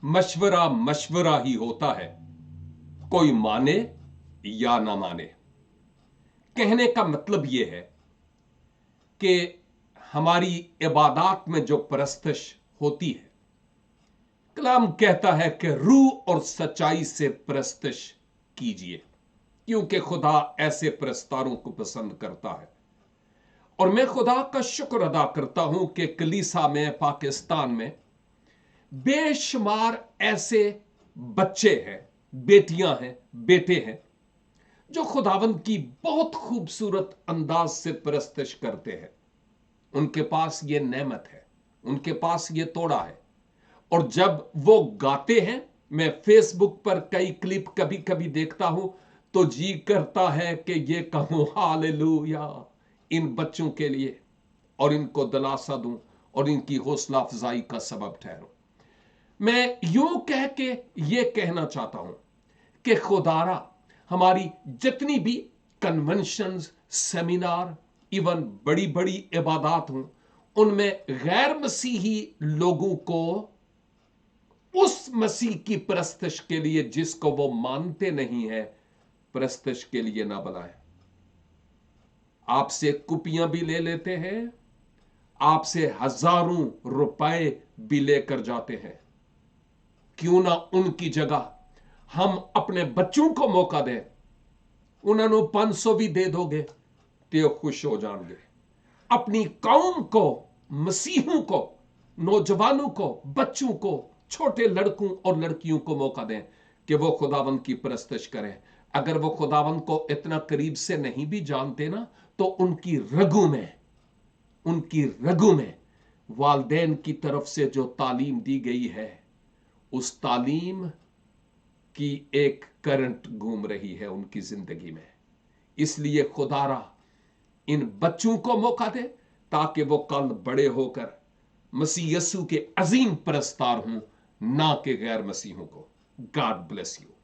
मशवरा मशवरा ही होता है, कोई माने या ना माने। कहने का मतलब यह है कि हमारी इबादत में जो परस्तश होती है, कलाम कहता है कि रूह और सच्चाई से परस्तश कीजिए, क्योंकि खुदा ऐसे परस्तारों को पसंद करता है। और मैं खुदा का शुक्र अदा करता हूं कि कलीसा में, पाकिस्तान में बेशुमार ऐसे बच्चे हैं, बेटियां हैं, बेटे हैं जो खुदावंद की बहुत खूबसूरत अंदाज से परस्तश करते हैं। उनके पास ये नेमत है, उनके पास ये तोड़ा है। और जब वो गाते हैं, मैं फेसबुक पर कई क्लिप कभी कभी देखता हूं तो जी करता है कि ये कहूं हालेलुया इन बच्चों के लिए, और इनको दिलासा दूं और इनकी हौसला अफजाई का सबब ठहरूं। मैं यूं कह के ये कहना चाहता हूं कि खुदारा हमारी जितनी भी कन्वेंशंस, सेमिनार, इवन बड़ी बड़ी इबादत हों, उनमें गैर मसीही लोगों को उस मसीह की परस्तश के लिए जिसको वो मानते नहीं है, परस्तश के लिए ना बुलाए। आपसे कुपियां भी ले लेते हैं, आपसे हजारों रुपए भी लेकर जाते हैं। क्यों ना उनकी जगह हम अपने बच्चों को मौका दें। उन्होंने 500 भी दे दोगे तो खुश हो जाएंगे। अपनी कौम को, मसीहों को, नौजवानों को, बच्चों को, छोटे लड़कों और लड़कियों को मौका दें कि वो खुदावंद की परस्तश करें। अगर वो खुदावंद को इतना करीब से नहीं भी जानते ना, तो उनकी रगों में वालदैन की तरफ से जो तालीम दी गई है, उस तालीम की एक करंट घूम रही है उनकी जिंदगी में। इसलिए खुदारा इन बच्चों को मौका दे ताकि वो कल बड़े होकर मसीह यीशु के अजीम परस्तार हों, ना कि गैर मसीहों को। God bless you.